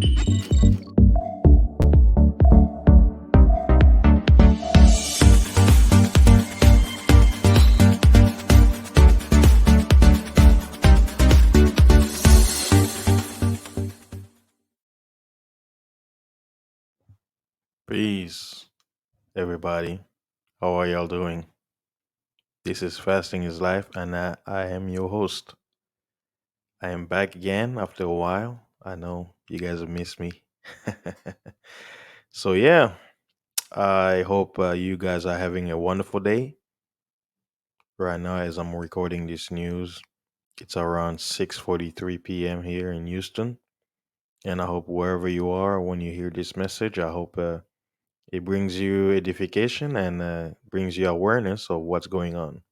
Peace, everybody. How are y'all doing? This is Fasting is Life, and I am your host. I am back again after a while. I know you guys have missed me. So, yeah, I hope you guys are having a wonderful day. Right now, as I'm recording this news, it's around 6:43 p.m. here in Houston. And I hope wherever you are when you hear this message, I hope it brings you edification and brings you awareness of what's going on.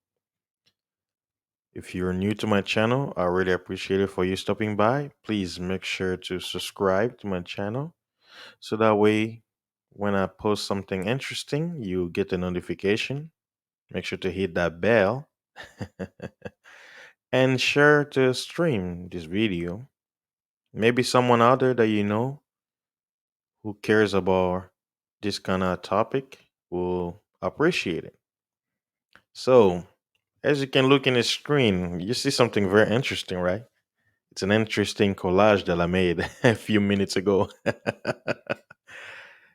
If you're new to my channel, I really appreciate it for you stopping by. Please make sure to subscribe to my channel so that way when I post something interesting, you get a notification. Make sure to hit that bell and share to stream this video. Maybe someone out there that you know who cares about this kind of topic will appreciate it. So, as you can look in the screen, you see something very interesting, right? It's an interesting collage that I made a few minutes ago.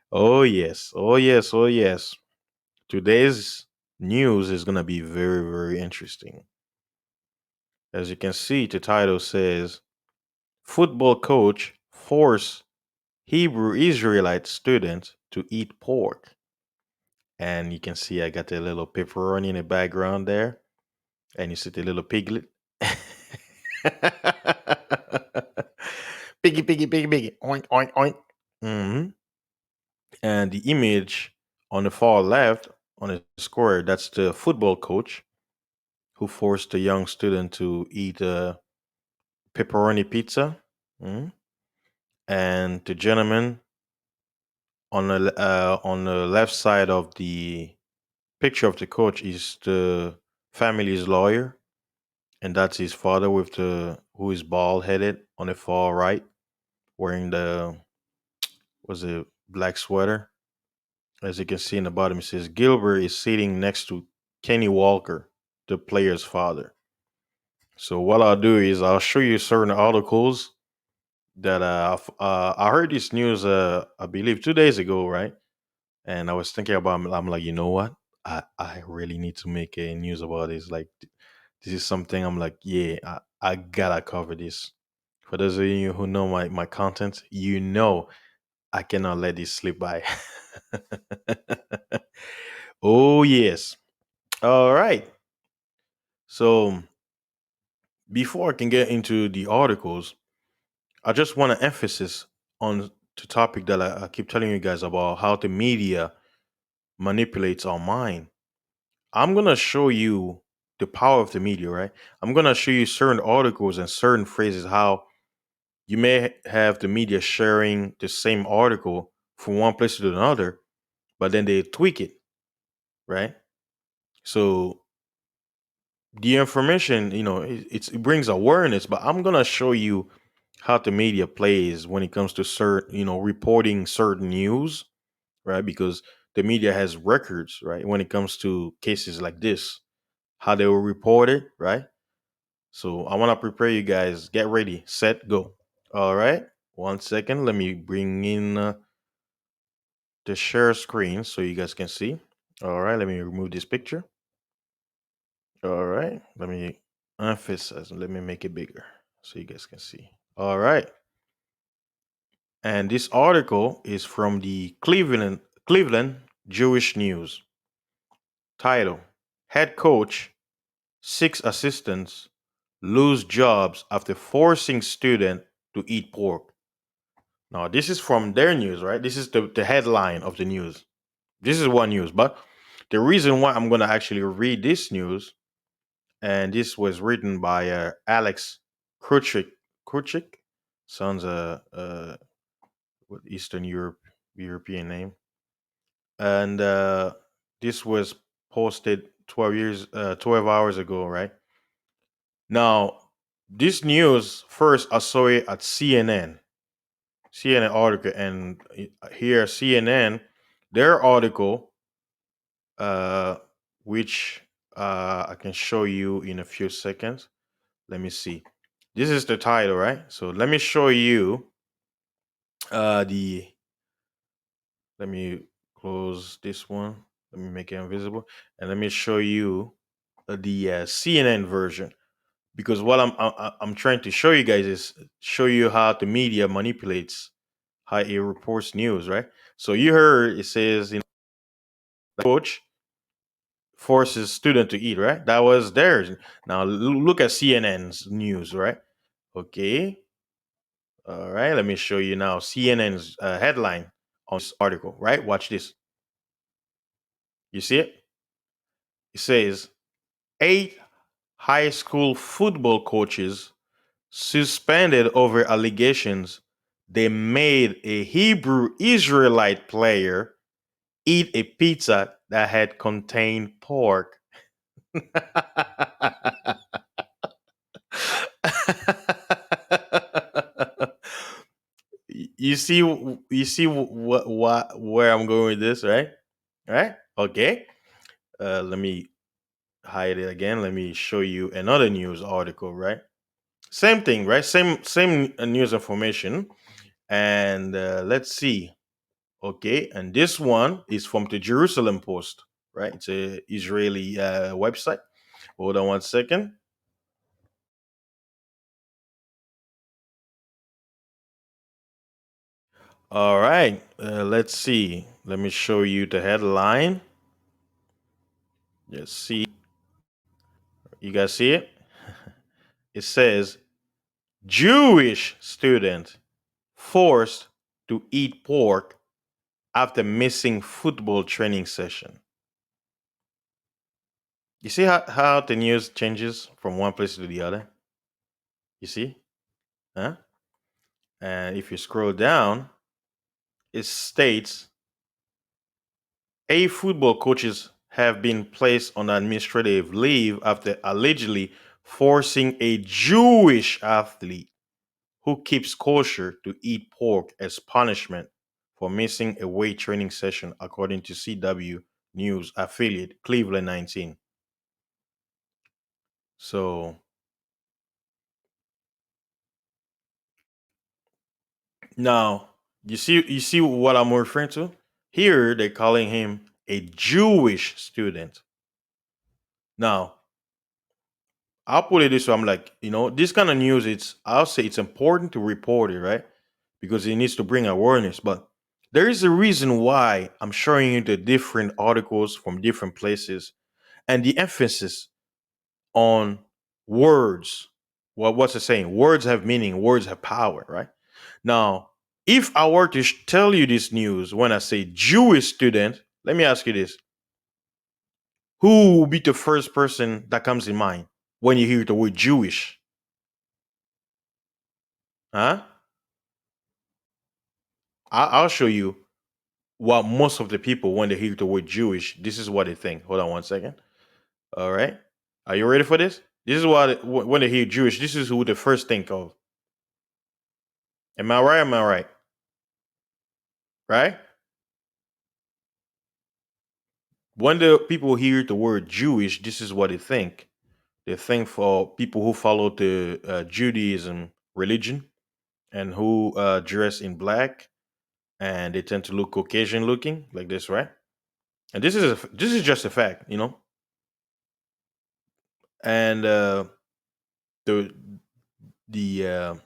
Oh, yes. Oh, yes. Oh, yes. Today's news is going to be very, very interesting. As you can see, the title says Football coach force Hebrew Israelite student to eat pork. And you can see I got a little pepperoni in the background there. And you see the little piglet. Piggy, piggy, piggy, piggy. Oink, oink, oink. Mhm. And the image on the far left on the square, that's the football coach who forced the young student to eat a pepperoni pizza. Mhm. And the gentleman on the left side of the picture of the coach is the family's lawyer, and that's his father with the who is bald headed on the far right, wearing the was a black sweater. As you can see in the bottom, it says Gilbert is sitting next to Kenny Walker, the player's father. So what I'll do is I'll show you certain articles that I heard this news I believe 2 days ago, right? And I was thinking about I'm like, you know what? I really need to make a news about this. Like this is something I'm like, yeah, I gotta cover this. For those of you who know my content, you know I cannot let this slip by. Oh yes. All right. So before I can get into the articles, I just want to emphasis on the topic that I keep telling you guys about how the media manipulates our mind. I'm gonna show you the power of the media, right? I'm gonna show you certain articles and certain phrases how you may have the media sharing the same article from one place to another, but then they tweak it, right? So the information, it brings awareness, but I'm gonna show you how the media plays when it comes to certain, reporting certain news, right? Because the media has records, right? When it comes to cases like this, how they will report it, right? So I want to prepare you guys. Get ready, set, go. All right. 1 second. Let me bring in the share screen so you guys can see. All right. Let me remove this picture. All right. Let me emphasize. Let me make it bigger so you guys can see. All right. And this article is from the Cleveland Jewish News. Title: Head coach, six assistants lose jobs after forcing student to eat pork. Now, this is from their news, right? This is the headline of the news. This is one news, but the reason why I'm going to actually read this news, and this was written by Alex Kruchik. Kruchik sounds what Eastern European name, and this was posted 12 hours ago, right? Now, this news first I saw it at CNN. CNN article, and here CNN, their article, uh, which I can show you in a few seconds. Let me see. This is the title, right? So let me show you the. Let me close this one. Let me make it invisible, and let me show you the CNN version, because what I'm trying to show you guys is show you how the media manipulates how it reports news, right? So you heard it says, coach forces student to eat, right? That was theirs. Now look at CNN's news, right? Okay, all right. Let me show you now CNN's headline on this article, right? Watch this. You see it? It says 8 high school football coaches suspended over allegations they made a Hebrew Israelite player eat a pizza that had contained pork. You see what where I'm going with this, right? Right? Okay. Let me hide it again. Let me show you another news article, right? Same thing, right? Same news information. And let's see. Okay, and this one is from the Jerusalem Post, right? It's a Israeli website. Hold on one second. All right, let's see. Let me show you the headline. Let's see. You guys see it? It says Jewish student forced to eat pork after missing football training session. You see how the news changes from one place to the other? You see? Huh? And if you scroll down, it states football coaches have been placed on administrative leave after allegedly forcing a Jewish athlete who keeps kosher to eat pork as punishment for missing a weight training session, according to CW News affiliate Cleveland 19. So now you see what I'm referring to? Here they're calling him a Jewish student. Now, I'll put it this way. I'm like, this kind of news, I'll say it's important to report it, right? Because it needs to bring awareness. But there is a reason why I'm showing you the different articles from different places and the emphasis on words. Well, what's the saying? Words have meaning, words have power, right? Now, if I were to tell you this news when I say Jewish student, let me ask you this. Who will be the first person that comes in mind when you hear the word Jewish? Huh? I'll show you what most of the people, when they hear the word Jewish, this is what they think. Hold on one second. All right. Are you ready for this? This is what, when they hear Jewish, this is who they first think of. Am I right? Am I right? Right? When the people hear the word Jewish, this is what they think. They think for people who follow the Judaism religion and who dress in black, and they tend to look Caucasian looking like this, right? And this is just a fact. And the the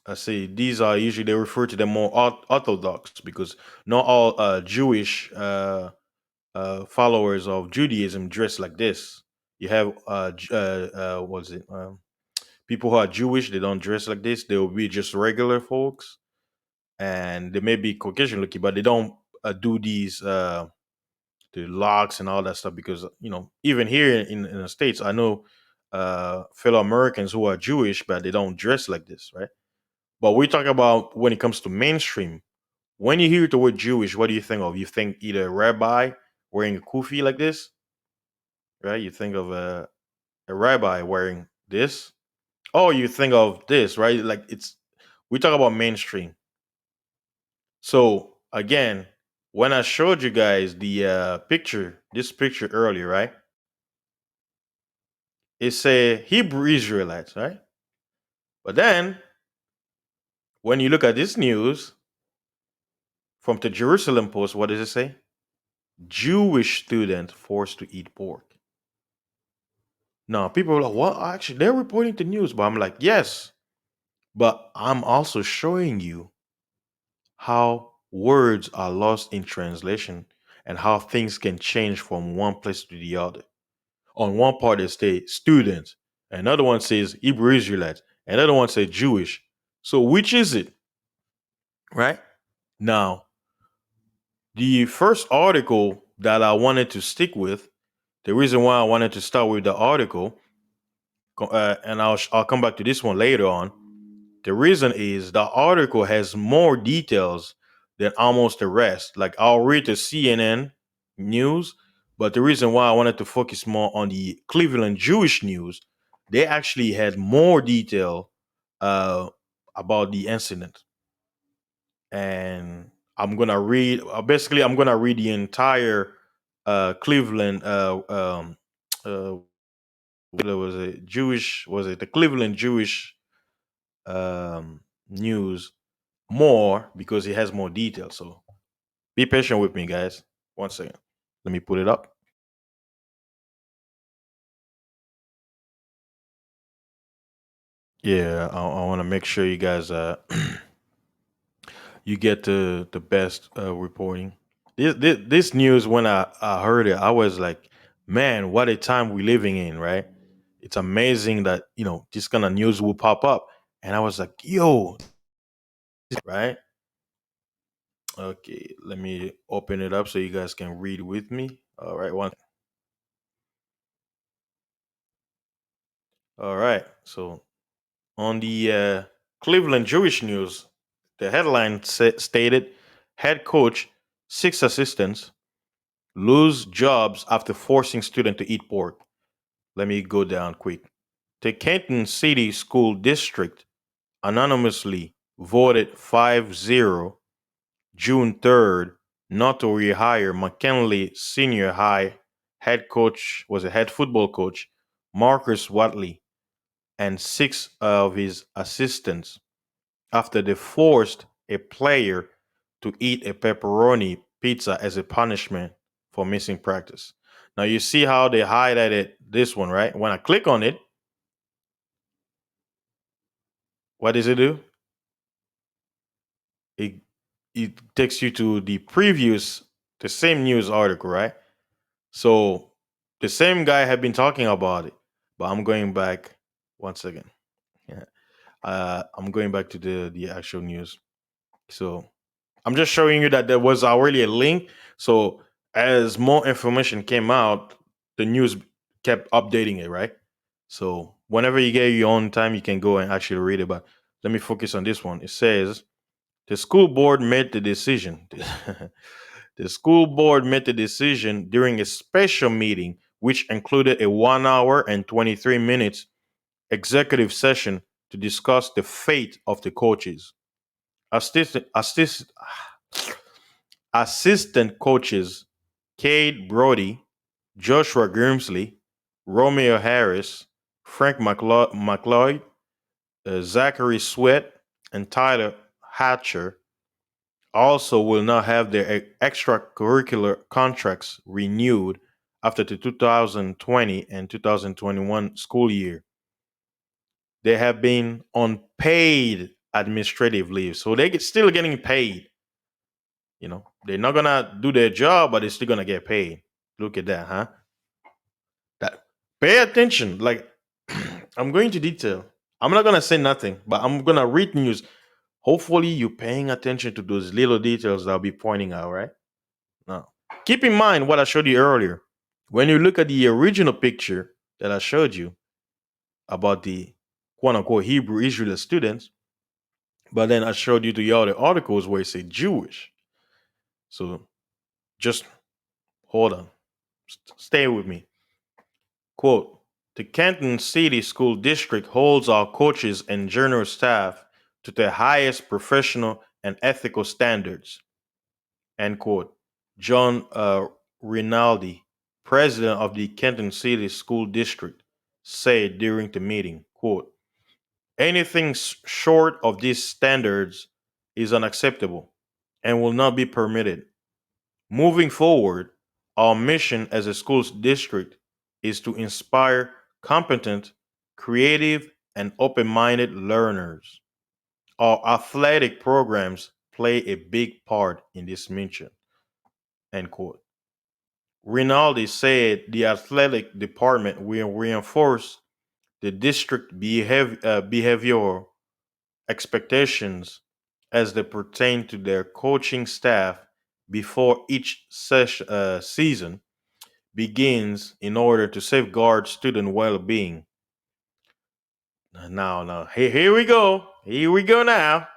I say these are usually, they refer to them more orthodox, because not all Jewish followers of Judaism dress like this. You have what's it? People who are Jewish, they don't dress like this. They will be just regular folks, and they may be Caucasian looking, but they don't do these the locks and all that stuff, because even here in the states, I know fellow Americans who are Jewish, but they don't dress like this, right? But we talk about when it comes to mainstream. When you hear the word Jewish, what do you think of? You think either a rabbi wearing a kufi like this, right? You think of a rabbi wearing this, or you think of this, right? Like, we talk about mainstream. So again, when I showed you guys the picture, this picture earlier, right? It's a Hebrew Israelites, right? But then when you look at this news from the Jerusalem Post, what does it say? Jewish student forced to eat pork. Now people are like, well, actually, they're reporting the news, but I'm like, yes, but I'm also showing you how words are lost in translation and how things can change from one place to the other. On one part, they say students, another one says Hebrew Israelites, another one says Jewish. So, which is it, right? Now, the first article that I wanted to stick with, the reason why I wanted to start with the article, and I'll come back to this one later on. The reason is the article has more details than almost the rest. Like I'll read the CNN news, but the reason why I wanted to focus more on the Cleveland Jewish news, they actually had more detail uh, about the incident. And I'm gonna read. Basically, I'm gonna read the entire Cleveland. There was a Jewish. Was it the Cleveland Jewish news more because it has more detail. So be patient with me, guys. One second. Let me put it up. Yeah, I want to make sure you guys you get the best reporting. This news when I heard it, I was like, man, what a time we living in, right? It's amazing that this kind of news will pop up, and I was like, yo, right? Okay, let me open it up so you guys can read with me. All right, one. All right, so on the Cleveland Jewish News, the headline stated head coach, six assistants lose jobs after forcing student to eat pork. Let me go down quick. The Canton City School District anonymously voted 5-0 June 3rd not to rehire McKinley Senior High head coach, was a head football coach, Marcus Watley, and six of his assistants after they forced a player to eat a pepperoni pizza as a punishment for missing practice. Now you see how they highlighted this one, right? When I click on it, what does it do? It it takes you to the previous, the same news article, right? So the same guy had been talking about it, but I'm going back one second. Yeah. I'm going back to the actual news. So I'm just showing you that there was already a link. So as more information came out, the news kept updating it, right? So whenever you get your own time, you can go and actually read it. But let me focus on this one. It says the school board made the decision. The school board made the decision during a special meeting, which included a 1 hour and 23 minutes executive session to discuss the fate of the coaches. Assistant coaches Cade Brody, Joshua Grimsley, Romeo Harris, Frank McLeod, Zachary Sweat, and Tyler Hatcher also will not have their extracurricular contracts renewed after the 2020 and 2021 school year. They have been on paid administrative leave, so they get still getting paid. They're not gonna do their job, but they're still gonna get paid. Look at that, huh? That pay attention. Like I'm going to detail. I'm not gonna say nothing, but I'm gonna read news. Hopefully, you're paying attention to those little details that I'll be pointing out, right? Now, keep in mind what I showed you earlier. When you look at the original picture that I showed you about the quote unquote Hebrew Israelite students, but then I showed you the other articles where it said Jewish. So just hold on. Stay with me. Quote, the Canton City School District holds our coaches and general staff to the highest professional and ethical standards, end quote. John Rinaldi, president of the Canton City School District, said during the meeting, quote, anything short of these standards is unacceptable and will not be permitted. Moving forward, our mission as a schools district is to inspire competent, creative, and open minded learners. Our athletic programs play a big part in this mission. End quote. Rinaldi said the athletic department will reinforce the district behavioral expectations as they pertain to their coaching staff before each season begins in order to safeguard student well-being. Now, here we go. Here we go now.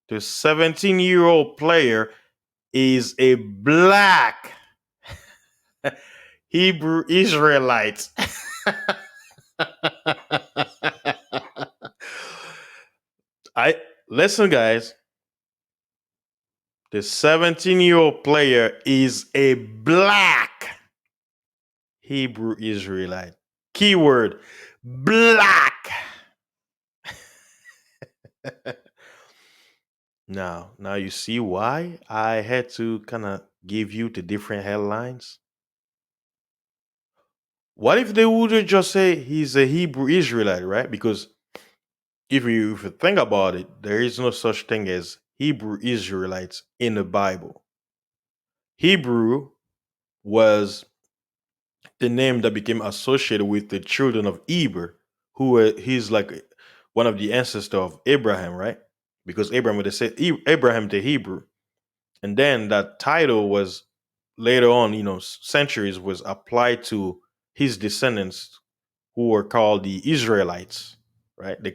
The 17-year-old player is a black Hebrew Israelite. I listen, guys. The 17-year-old player is a black Hebrew Israelite. Keyword black. Now you see why I had to kind of give you the different headlines. What if they would just say he's a Hebrew Israelite, right? Because if you think about it, there is no such thing as Hebrew Israelites in the Bible. Hebrew was the name that became associated with the children of Eber, he's like one of the ancestors of Abraham, right? Because Abraham would have said Abraham the Hebrew, and then that title was later on, centuries was applied to his descendants who were called the Israelites, right? They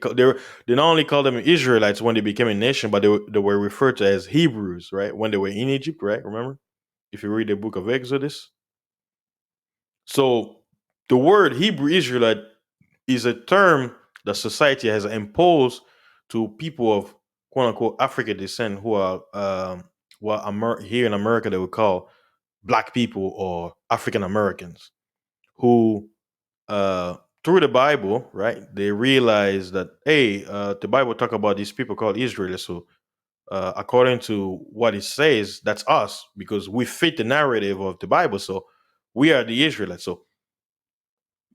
not only called them Israelites when they became a nation, but they were referred to as Hebrews, right? When they were in Egypt, right? Remember, if you read the book of Exodus. So the word Hebrew Israelite is a term that society has imposed to people of quote unquote African descent who are here in America they would call black people or African Americans who through the Bible, right, they realize that hey, the Bible talk about these people called Israelites. So according to what it says, that's us because we fit the narrative of the Bible. So we are the Israelites. So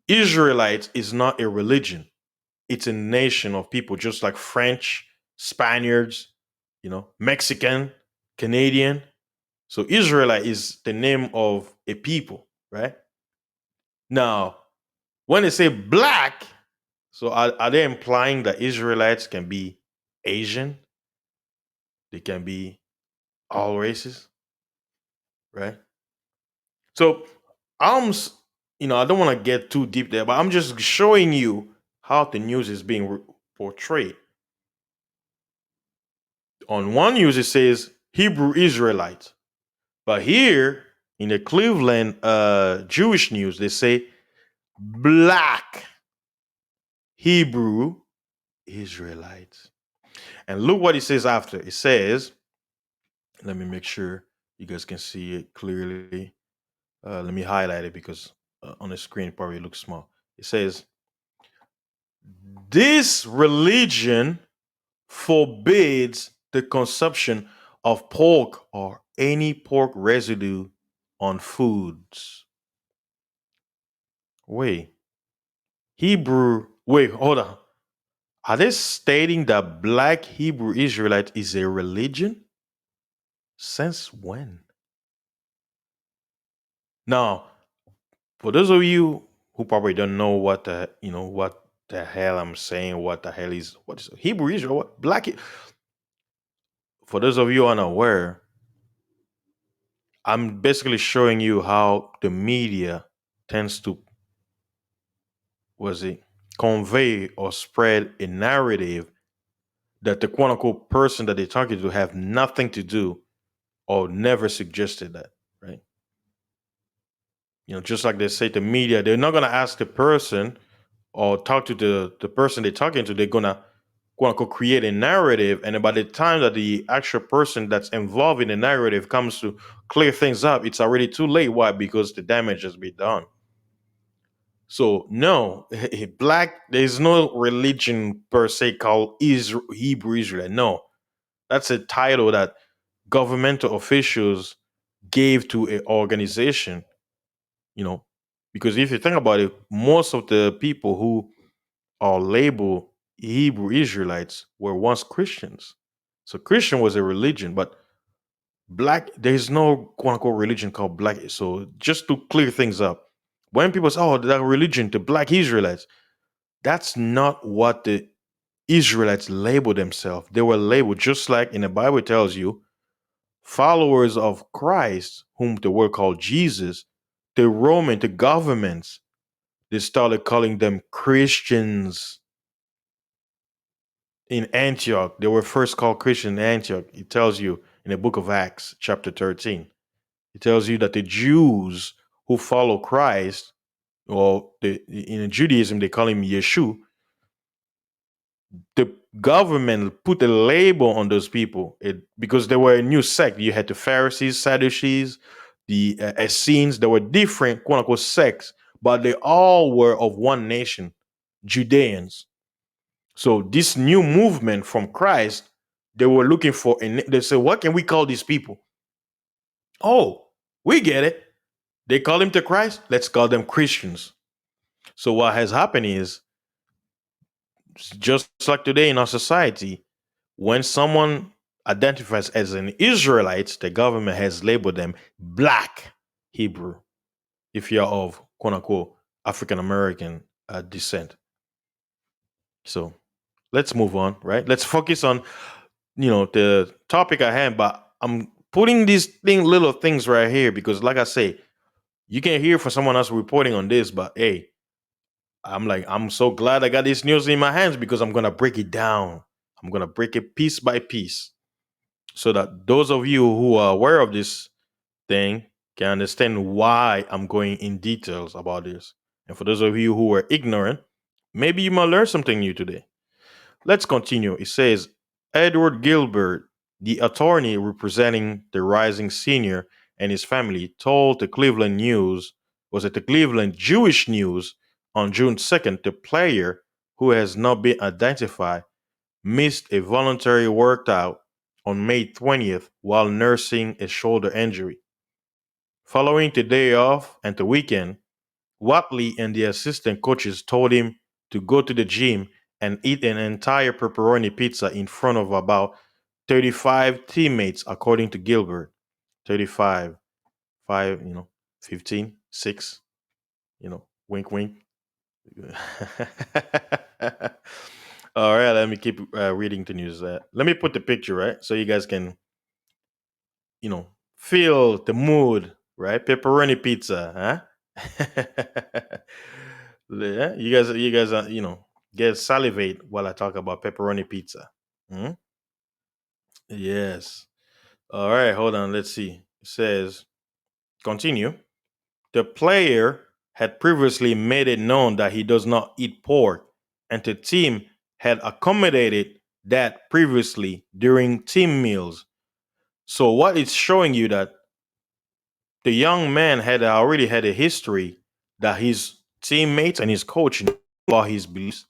Israelites is not a religion. It's a nation of people, just like French, Spaniards, Mexican, Canadian. So Israelite is the name of a people, right? Now, when they say black, so are they implying that Israelites can be Asian? They can be all races, right? So I don't want to get too deep there, but I'm just showing you how the news is being portrayed. On one news, it says Hebrew Israelite. But here in the Cleveland Jewish news, they say black Hebrew Israelites. And look what it says after. It says, let me make sure you guys can see it clearly. Let me highlight it because on the screen it probably looks small. It says, this religion forbids the consumption of pork or any pork residue on foods. Wait, hold on. Are they stating that black Hebrew Israelite is a religion? Since when? Now, for those of you who probably don't know what the hell I'm saying, what is Hebrew Israel, what for those of you unaware, I'm basically showing you how the media tends to was it convey or spread a narrative that the quote unquote person that they're talking to have nothing to do or never suggested that, right? Just like they say to media, they're not gonna ask the person or talk to the person they're talking to, they're gonna quote unquote create a narrative, and by the time that the actual person that's involved in the narrative comes to clear things up, it's already too late. Why? Because the damage has been done. So no, black. There's no religion per se called Hebrew Israelite. No, that's a title that governmental officials gave to an organization. You know, because if you think about it, most of the people who are labeled Hebrew Israelites were once Christians. So Christian was a religion, but black, there's no quote unquote religion called black. So just to clear things up, when people say, oh, that religion, the black Israelites, that's not what the Israelites labeled themselves. They were labeled just like in the Bible tells you, followers of Christ, whom the word called Jesus, the governments, they started calling them Christians. In Antioch, they were first called Christian in Antioch. It tells you in the book of Acts, chapter 13. It tells you that the Jews who follow Christ, or in Judaism, they call him Yeshu, the government put a label on those people because they were a new sect. You had the Pharisees, Sadducees, the Essenes. They were different, quote unquote, sects, but they all were of one nation, Judeans. So this new movement from Christ, they were looking for, and they said, what can we call these people? Oh, we get it. They call him to Christ. Let's call them Christians. So what has happened is, just like today in our society, when someone identifies as an Israelite, the government has labeled them black Hebrew if you're of quote unquote African American descent. So let's move on, right? Let's focus on the topic I had, but I'm putting these little things right here because, like I say, you can hear from someone else reporting on this, but hey, I'm so glad I got this news in my hands because I'm gonna break it down. I'm gonna break it piece by piece so that those of you who are aware of this thing can understand why I'm going in details about this. And for those of you who are ignorant, maybe you might learn something new today. Let's continue. It says Edward Gilbert, the attorney representing the rising senior and his family, told the Cleveland News, was it the Cleveland Jewish News on June 2nd, the player who has not been identified missed a voluntary workout on May 20th while nursing a shoulder injury. Following the day off and the weekend, Watley and the assistant coaches told him to go to the gym and eat an entire pepperoni pizza in front of about 35 teammates, according to Gilbert. 35, 5, 15, 6, wink, wink. All right, let me keep reading the news. Let me put the picture, right? So you guys can, feel the mood, right? Pepperoni pizza, huh? Yeah, you guys, get salivate while I talk about pepperoni pizza. Hmm? Yes. All right, hold on. Let's see. It says, continue. The player had previously made it known that he does not eat pork, and the team had accommodated that previously during team meals. So what it's showing you that the young man had already had a history that his teammates and his coach knew about his beliefs,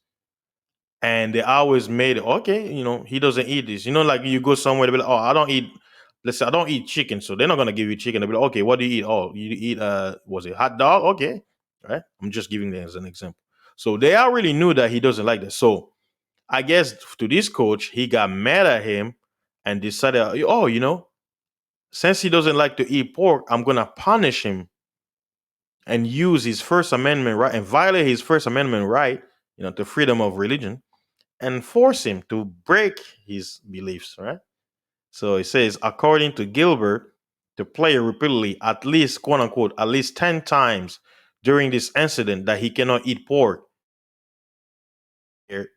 and they always made it okay. He doesn't eat this. Like you go somewhere, they be like, "Oh, I don't eat." Let's say I don't eat chicken, so they're not gonna give you chicken. They'll be like, "Okay, what do you eat?" "Oh, you eat was it hot dog?" "Okay, right." I'm just giving that as an example. So they already knew that he doesn't like that. So I guess to this coach, he got mad at him and decided, "Oh, since he doesn't like to eat pork, I'm gonna punish him and use his First Amendment right and violate his First Amendment right, to freedom of religion, and force him to break his beliefs, right?" So it says, according to Gilbert, the player repeatedly, at least, quote unquote, at least 10 times during this incident that he cannot eat pork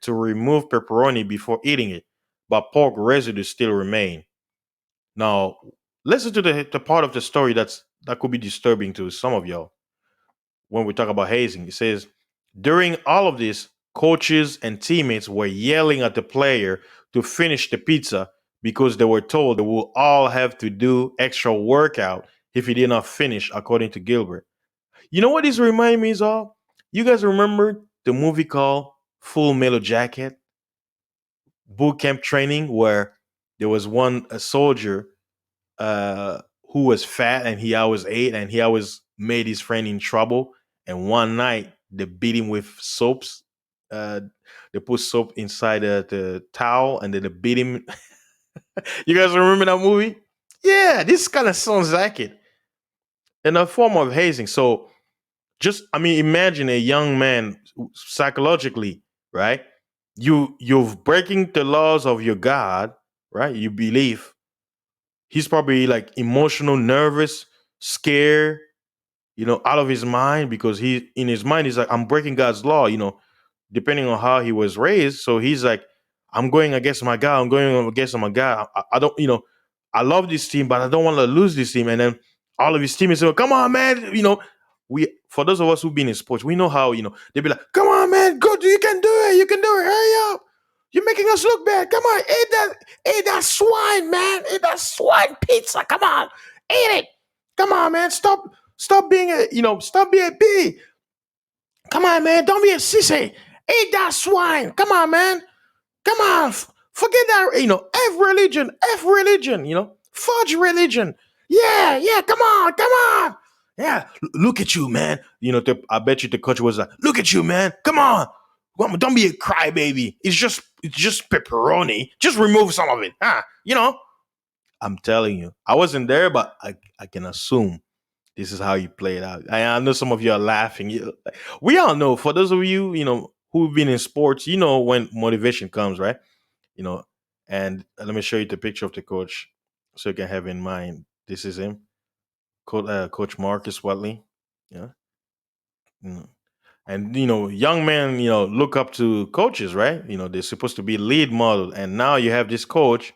to remove pepperoni before eating it, but pork residues still remain. Now, listen to the part of the story that could be disturbing to some of y'all when we talk about hazing. It says, during all of this, coaches and teammates were yelling at the player to finish the pizza because they were told they will all have to do extra workout if he did not finish, according to Gilbert. You know what this reminds me of? You guys remember the movie called Full Metal Jacket, boot camp training, where there was one a soldier uh, who was fat and he always ate and he always made his friend in trouble. And one night they beat him with soaps. Uh, they put soap inside the towel and then they beat him. You guys remember that movie? Yeah, this kind of sounds like it in a form of hazing. So just, I mean, imagine a young man psychologically, right? You're breaking the laws of your God, right? You believe he's probably like emotional, nervous, scared, out of his mind because he in his mind he's like, I'm breaking God's law, depending on how he was raised. So he's like, I'm going against my God. I'm going against my God. I don't, I love this team, but I don't want to lose this team. And then all of his teammates say, come on, man. We for those of us who've been in sports, we know how, they'd be like, come on, man, go, you can do it. You can do it. Hurry up. You're making us look bad. Come on, eat that swine, man. Eat that swine pizza. Come on. Eat it. Come on, man. Stop being stop being a pig. Come on, man. Don't be a sissy. Eat that swine. Come on, man. Come on. Forget that, F religion, fudge religion. Yeah, yeah. Come on, come on. Yeah. Look at you, man. I bet you the coach was like, look at you, man. Come on. Don't be a crybaby. It's just pepperoni. Just remove some of it. Huh? I'm telling you. I wasn't there, but I can assume this is how you play it out. I know some of you are laughing. We all know, for those of you, who've been in sports, when motivation comes, right? You know, and let me show you the picture of the coach so you can have in mind. This is him, Coach Marcus Watley. Yeah. Mm. And, young men, look up to coaches, right? They're supposed to be lead model. And now you have this coach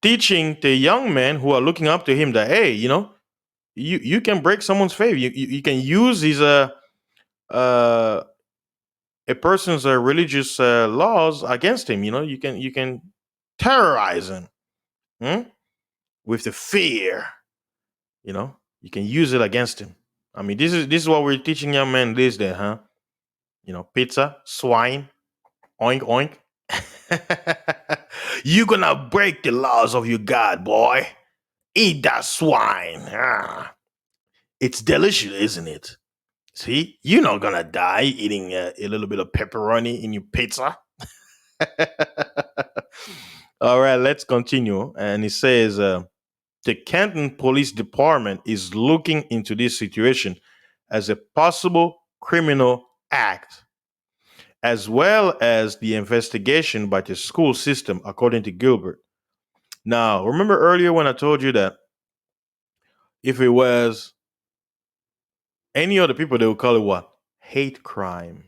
teaching the young men who are looking up to him that, hey, you can break someone's favor. You can use these uh a person's religious laws against him. You can terrorize him, hmm, with the fear. You can use it against him. I mean, this is what we're teaching young men these days, huh? Pizza, swine, oink oink. You're gonna break the laws of your God, boy. Eat that swine. Ah. It's delicious, isn't it? See, you're not gonna die eating a little bit of pepperoni in your pizza. All right, let's continue. And it says the Canton Police Department is looking into this situation as a possible criminal act, as well as the investigation by the school system, according to Gilbert. Now, remember earlier when I told you that if it was any other people, they would call it what? Hate crime.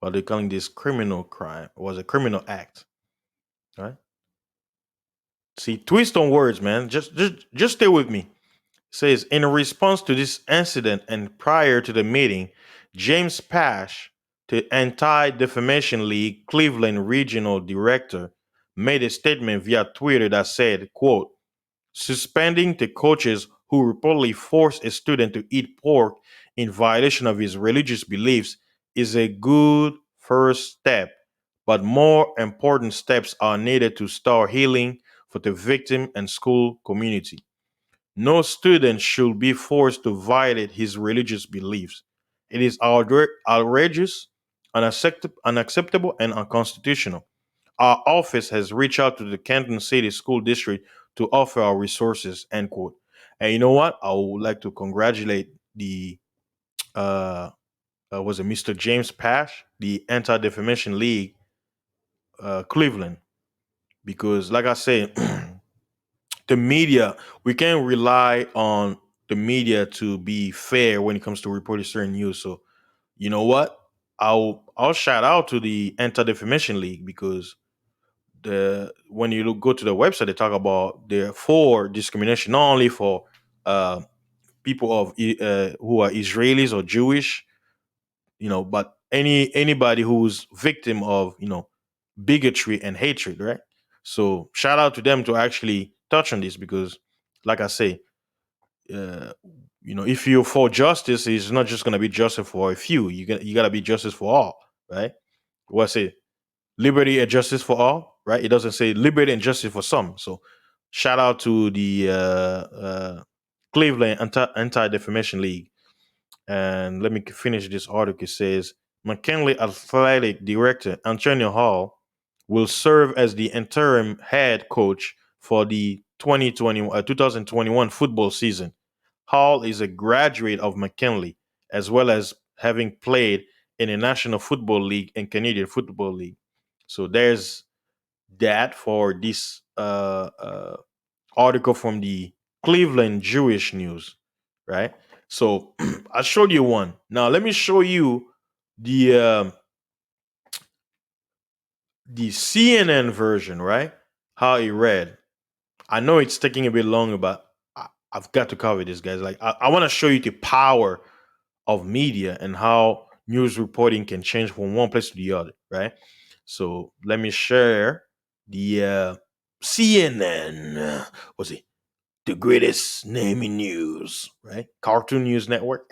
But they're calling this criminal crime. It was a criminal act. Right? See, twist on words, man. Just stay with me. It says in response to this incident and prior to the meeting, James Pash, the Anti-Defamation League Cleveland regional director, made a statement via Twitter that said, quote, suspending the coaches who reportedly forced a student to eat pork in violation of his religious beliefs is a good first step, but more important steps are needed to start healing for the victim and school community. No student should be forced to violate his religious beliefs. It is outrageous, unacceptable, and unconstitutional. Our office has reached out to the Canton City School District to offer our resources, end quote. And you know what? I would like to congratulate the uh was it Mr. James Pash, the Anti-Defamation League Cleveland, because like I said, the media, we can't rely on the media to be fair when it comes to reporting certain news. So you know what? I'll shout out to the Anti-Defamation League because the when you go to the website, they talk about the for discrimination, not only for uh, people of who are Israelis or Jewish, but anybody who's victim of bigotry and hatred, right? So shout out to them to actually touch on this because, like I say, uh, if you're for justice, it's not just gonna be justice for a few. You gotta be justice for all, right? What's it? Liberty and justice for all, right? It doesn't say liberty and justice for some. So shout out to the Cleveland Anti-Defamation League. And let me finish this article. It says McKinley Athletic Director Antonio Hall will serve as the interim head coach for the 2021 football season. Hall is a graduate of McKinley, as well as having played in the National Football League and Canadian Football League. So there's that for this article from the Cleveland Jewish News, right? So I showed you one. Now let me show you the um the CNN version, right? How it read. I know it's taking a bit longer, but I've got to cover this, guys. Like I want to show you the power of media and how news reporting can change from one place to the other, right? So let me share the CNN. What's it? The greatest name in news, right? Cartoon News Network.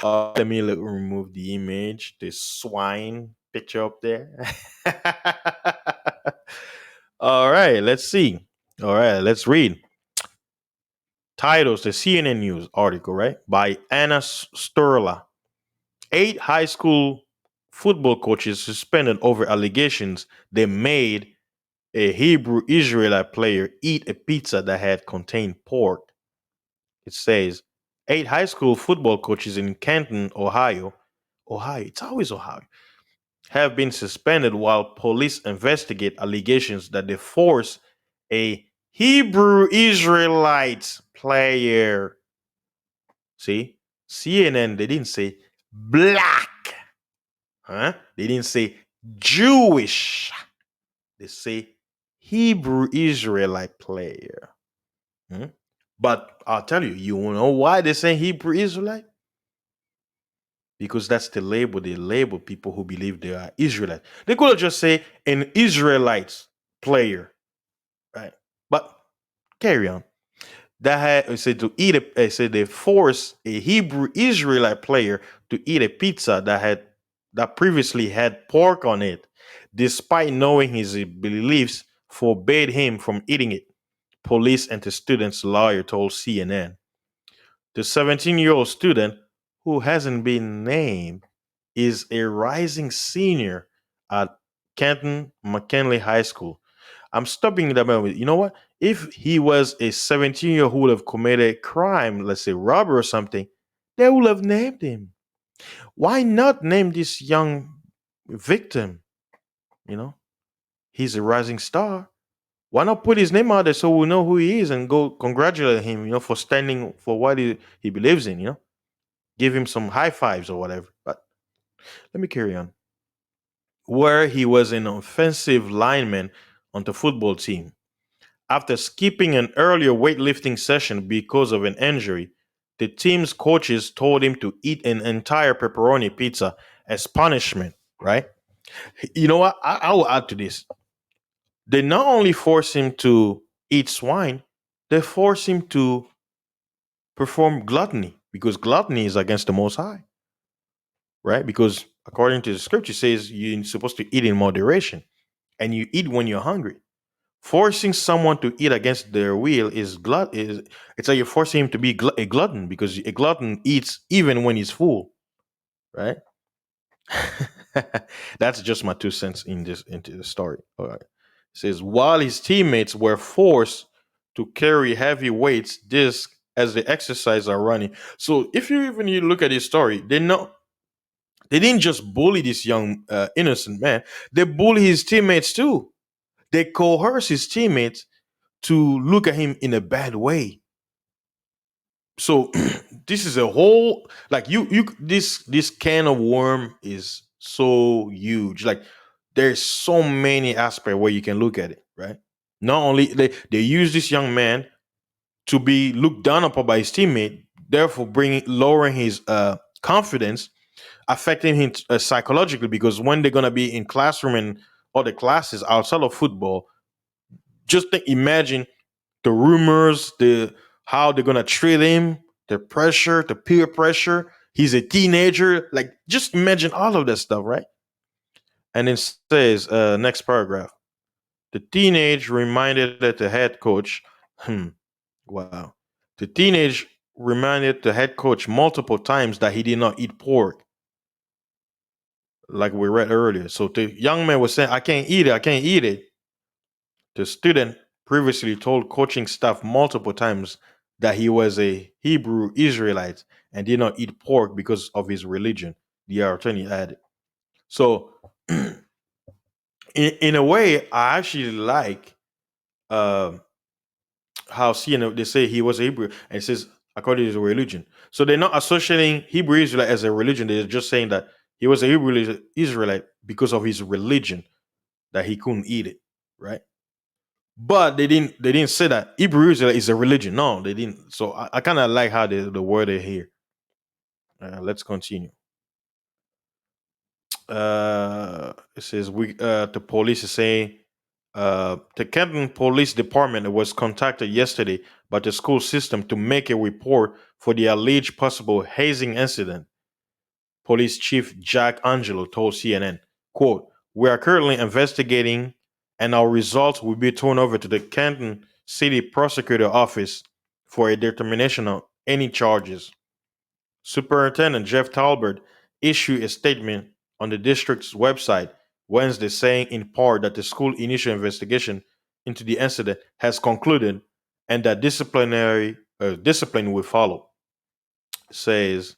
Let me remove the image, the swine picture up there. All right, let's see. All right, let's read. Titles the CNN News article, right? By Anna Sturla. 8 high school football coaches suspended over allegations they made a Hebrew Israelite player eat a pizza that had contained pork. It says 8 high school football coaches in Canton, Ohio, it's always Ohio, have been suspended while police investigate allegations that they forced a Hebrew Israelite player. See, CNN, they didn't say black, huh? They didn't say Jewish. They say Hebrew Israelite player. Hmm? But I'll tell you, you know why they say Hebrew Israelite? Because that's the label they label people who believe they are Israelite. They could have just say an Israelite player, right? But carry on. That had said to eat a said they forced a Hebrew Israelite player to eat a pizza that previously had pork on it, despite knowing his beliefs forbade him from eating it. Police and the student's lawyer told CNN. The 17-year-old student, who hasn't been named, is a rising senior at Canton McKinley High School. I'm stopping that moment. You know what? If he was a 17-year-old who would have committed a crime, let's say robbery or something, they would have named him. Why not name this young victim? You know, he's a rising star. Why not put his name out there so we know who he is and go congratulate him, for standing for what he believes in, give him some high fives or whatever. But let me carry on. Where he was an offensive lineman on the football team. After skipping an earlier weightlifting session because of an injury, the team's coaches told him to eat an entire pepperoni pizza as punishment, right? You know what? I will add to this. They not only force him to eat swine, they force him to perform gluttony because gluttony is against the Most High, right? Because according to the scripture, it says you're supposed to eat in moderation and you eat when you're hungry. Forcing someone to eat against their will is it's like you're forcing him to be a glutton because a glutton eats even when he's full, right? That's just my 2 cents into the story. All right. It says while his teammates were forced to carry heavy weights disc as the exercise are running. So if you look at his story, they didn't just bully this young innocent man. They bully his teammates too. They coerce his teammates to look at him in a bad way. So this is a whole like you this can of worm is so huge. Like there's so many aspects where you can look at it, right? Not only they use this young man to be looked down upon by his teammate, therefore bringing lowering his confidence. affecting him psychologically, because when they're gonna be in classroom and other classes outside of football, just imagine the rumors, the how they're gonna treat him, the pressure, the peer pressure. He's a teenager. Like, just imagine all of that stuff, right? And it says, next paragraph. The teenage reminded that the head coach, hmm, wow. The teenage reminded the head coach multiple times that he did not eat pork, like we read earlier. So the young man was saying, I can't eat it, I can't eat it. The student previously told coaching staff multiple times that he was a Hebrew Israelite and did not eat pork because of his religion, the attorney added. So, in a way, I actually like uh, how CNN, they say he was a Hebrew, and it says according to his religion. So they're not associating Hebrew Israelite as a religion. They're just saying that he was a Hebrew Israelite because of his religion, that he couldn't eat it, right? But they didn't say that Hebrew Israelite is a religion. No, they didn't. So I kind of like how the word is here. Let's continue. It says the police is saying the Canton Police Department was contacted yesterday by the school system to make a report for the alleged possible hazing incident. Police Chief Jack Angelo told CNN, quote, "We are currently investigating and our results will be turned over to the Canton City Prosecutor Office for a determination of any charges." Superintendent Jeff Talbert issued a statement on the district's website Wednesday saying in part that the school initial investigation into the incident has concluded and that discipline will follow. It says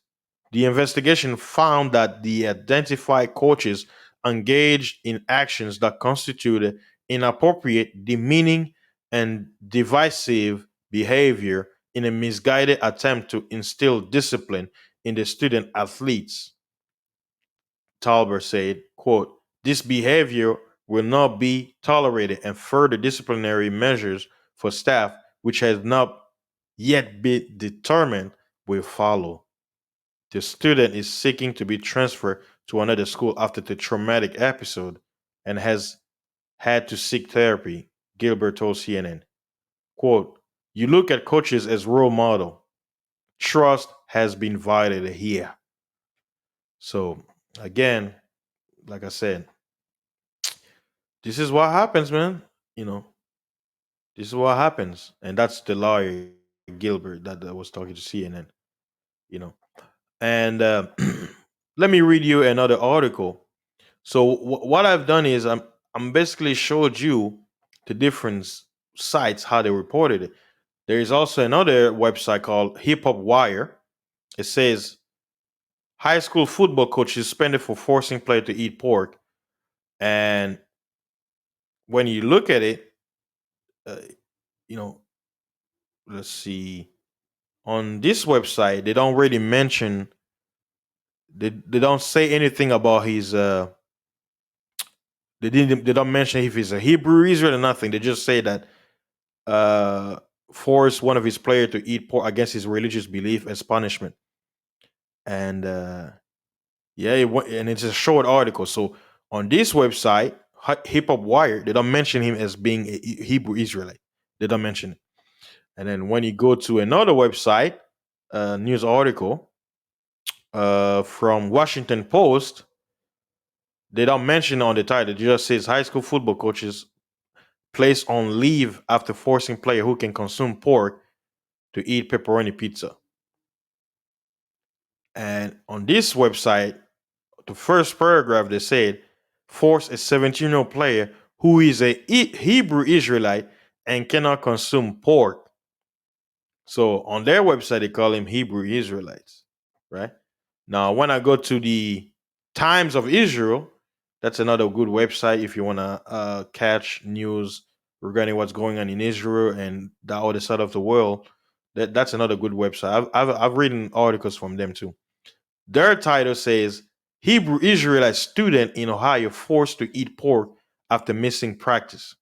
the investigation found that the identified coaches engaged in actions that constituted inappropriate, demeaning, and divisive behavior in a misguided attempt to instill discipline in the student athletes. Talbert said, quote, "This behavior will not be tolerated and further disciplinary measures for staff, which has not yet been determined, will follow." The student is seeking to be transferred to another school after the traumatic episode and has had to seek therapy, Gilbert told CNN. Quote, "You look at coaches as role model. Trust has been violated here." So, again, like I said, this is what happens, man. You know, this is what happens. And that's the lawyer, Gilbert, that was talking to CNN, you know. And let me read you another article. So what I've done is I'm basically showed you the different sites how they reported it. There is also another website called Hip Hop Wire. It says high school football coach suspended for forcing player to eat pork. And when you look at it, uh, you know, let's see, on this website they don't really mention, they don't say anything about his they don't mention if he's a Hebrew Israel or nothing. They just say that uh, forced one of his players to eat pork against his religious belief as punishment. And yeah, and it's a short article. So on this website, Hip Hop Wire, they don't mention him as being a Hebrew Israelite. They don't mention it. And then when you go to another website, news article from Washington Post, they don't mention on the title. It just says high school football coaches placed on leave after forcing player who can consume pork to eat pepperoni pizza. And on this website, the first paragraph they said, force a 17-year-old player who is a Hebrew Israelite and cannot consume pork. So on their website, they call him Hebrew Israelites, right? Now, when I go to the Times of Israel, that's another good website if you want to catch news regarding what's going on in Israel and the other side of the world. That's another good website. I've written articles from them too. Their title says Hebrew Israelite student in Ohio forced to eat pork after missing practice.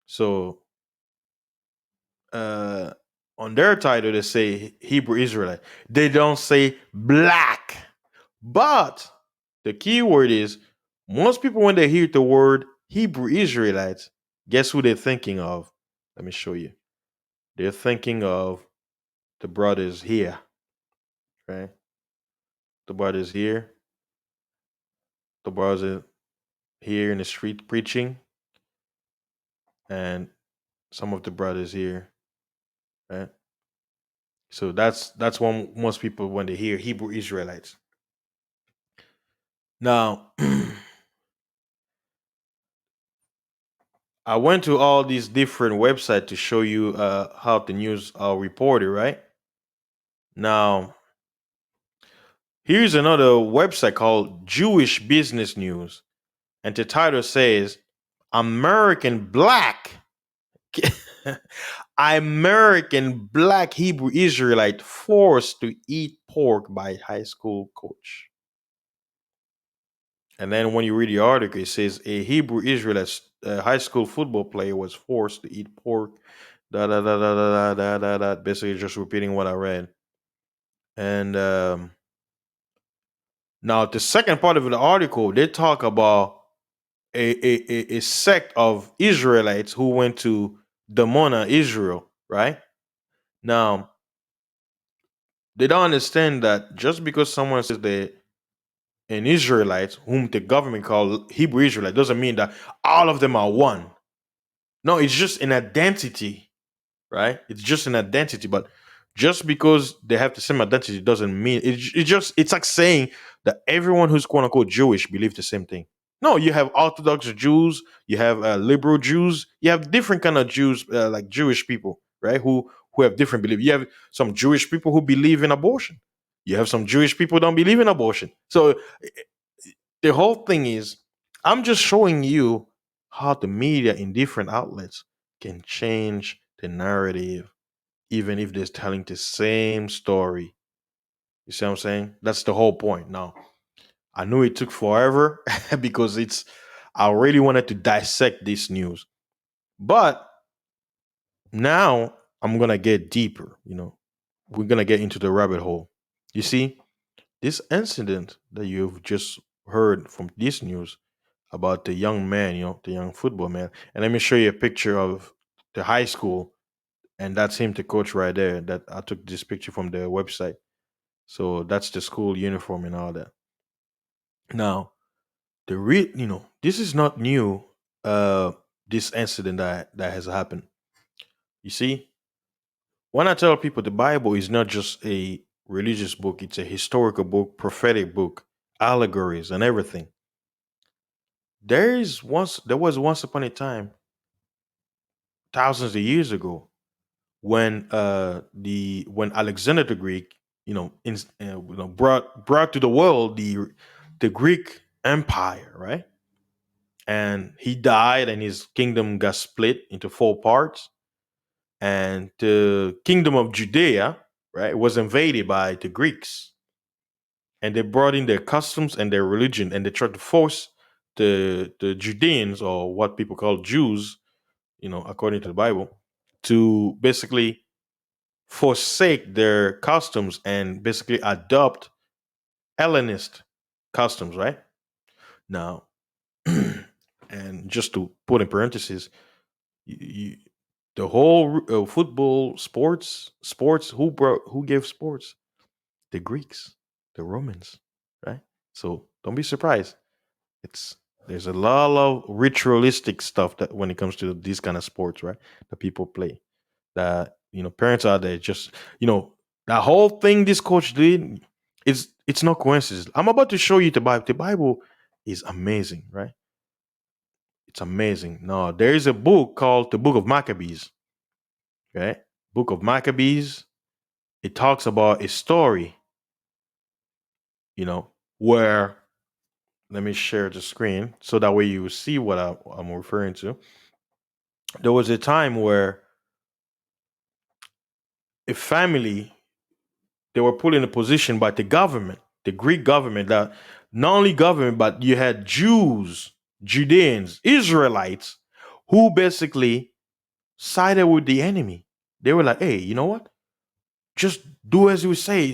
So uh, on their title they say Hebrew Israelite. They don't say black, But the key word is most people, when they hear the word Hebrew Israelites, guess who they're thinking of? Let me show you. They're thinking of the brothers here, right? The brothers here, the brothers here in the street preaching, and some of the brothers here, right? So that's one most people when they hear Hebrew Israelites. Now, I went to all these different websites to show you how the news are reported, right? Now, here's another website called Jewish Business News, and the title says American Black American Black Hebrew Israelite forced to eat pork by high school coach. And then when you read the article, it says a Hebrew Israelite high school football player was forced to eat pork. Da da da da da da da da. Basically, just repeating what I read. And now the second part of the article, they talk about a sect of Israelites who went to Damona, Israel, right? Now, they don't understand that just because someone says they're an Israelite, whom the government call Hebrew Israelite, doesn't mean that all of them are one. No, it's just an identity, right? It's just an identity. But just because they have the same identity doesn't mean it's like saying that everyone who's quote unquote Jewish believes the same thing. No, you have Orthodox Jews, you have liberal Jews, you have different kind of Jews, like Jewish people, right? Who have different beliefs. You have some Jewish people who believe in abortion. You have some Jewish people who don't believe in abortion. So the whole thing is, I'm just showing you how the media in different outlets can change the narrative, even if they're telling the same story. You see what I'm saying? That's the whole point. Now, I knew it took forever because I really wanted to dissect this news. But now I'm gonna get deeper, We're gonna get into the rabbit hole. You see, this incident that you've just heard from this news about the young man, the young football man. And let me show you a picture of the high school, and that's him, the coach right there. That I took this picture from the website. So that's the school uniform and all that. Now, this is not new. Uh, this incident that has happened. You see, when I tell people the Bible is not just a religious book, it's a historical book, prophetic book, allegories and everything. There was once upon a time, thousands of years ago, when Alexander the Greek, brought to the world the Greek Empire, right? And he died, and his kingdom got split into four parts, and the kingdom of Judea, right, was invaded by the Greeks, and they brought in their customs and their religion, and they tried to force the Judeans, or what people call Jews, according to the Bible, to basically forsake their customs and basically adopt Hellenist customs, right? Now, and just to put in parentheses, you, the whole football, sports, who gave sports? The Greeks, the Romans, right? So don't be surprised. It's There's a lot of ritualistic stuff that when it comes to these kind of sports, right? That people play. That parents out there just that whole thing this coach did, it's not coincidence. I'm about to show you the Bible. The Bible is amazing, right? It's amazing. Now there is a book called the Book of Maccabees, right? Book of Maccabees. It talks about a story, where, let me share the screen so that way you will see what I'm referring to. There was a time where a family, they were put in a position by the government, the Greek government, that not only government, but you had Jews, Judeans, Israelites, who basically sided with the enemy. They were like, hey, you know what? Just do as we say,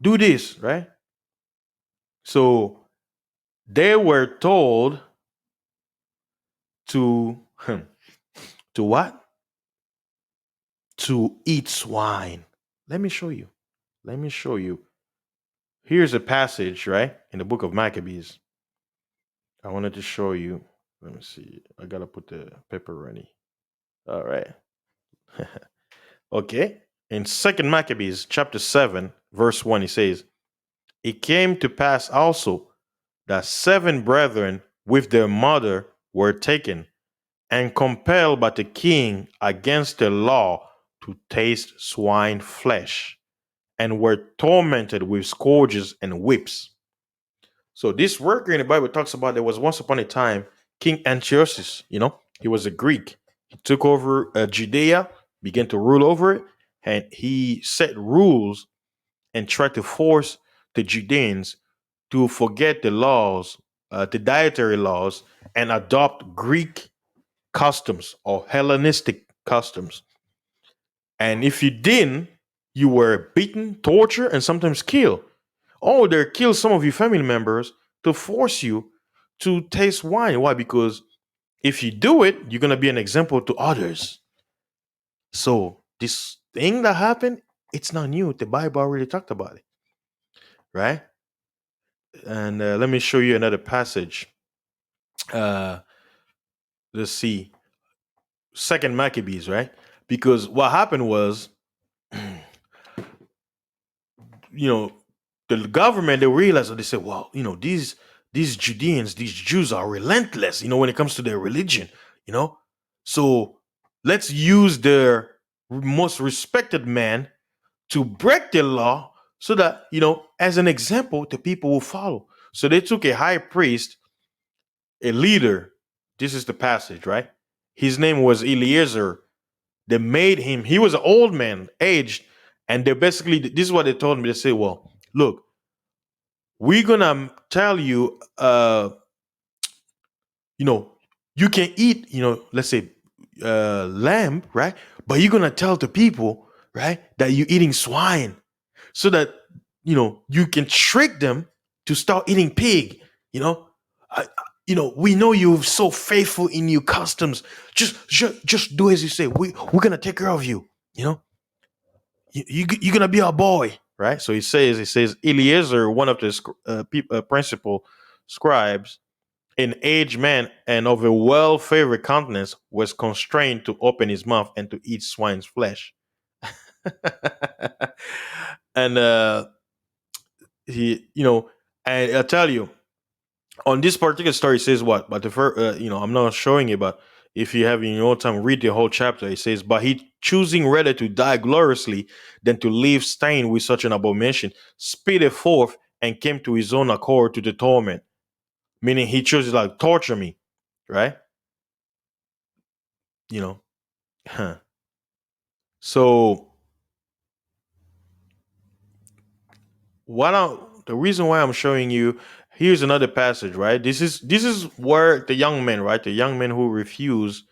do this, right? So they were told to to what? To eat swine. Let me show you. Let me show you. Here's a passage, right, in the book of Maccabees. I wanted to show you. Let me see. I gotta put the pepperoni. All right. Okay. In Second Maccabees, chapter 7, verse 1, he says, "It came to pass also that 7 brethren with their mother were taken and compelled by the king against the law to taste swine flesh, and were tormented with scourges and whips." So this worker in the Bible talks about there was once upon a time King Antiochus, he was a Greek. He took over Judea, began to rule over it, and he set rules and tried to force the Judeans to forget the laws, the dietary laws, and adopt Greek customs or Hellenistic customs. And if you didn't, you were beaten, tortured, and sometimes killed. Or they kill some of your family members to force you to taste wine. Why? Because if you do it, you're gonna be an example to others. So this thing that happened, it's not new. The Bible already talked about it, right? And let me show you another passage. Uh, let's see, Second Maccabees, right? Because what happened was, you know, the government, they realized that they said, well, these Judeans, these Jews are relentless, when it comes to their religion, you know. So let's use their most respected man to break the law so that, as an example, the people will follow. So they took a high priest, a leader. This is the passage, right? His name was Eliezer. They made him, he was an old man, aged, and they basically, this is what they told me. They say, well, look, we're gonna tell you, you know, you can eat, let's say, lamb, right? But you're gonna tell the people, right, that you're eating swine, so that you can trick them to start eating pig. You know, we know you're so faithful in your customs. Just do as you say. We're gonna take care of you. You know, you're gonna be our boy, right? So he says Eliezer, one of the principal scribes, an aged man and of a well favored countenance, was constrained to open his mouth and to eat swine's flesh. And he, and I tell you, on this particular story, it says what? But the first, I'm not showing it, but if you have in your own time, read the whole chapter. It says, "But he choosing rather to die gloriously than to live stained with such an abomination, spitted forth and came to his own accord to the torment." Meaning he chose like torture me, right? You know. Huh. So the reason why I'm showing you, here's another passage, right? This is where the young men, right? The young men who refuse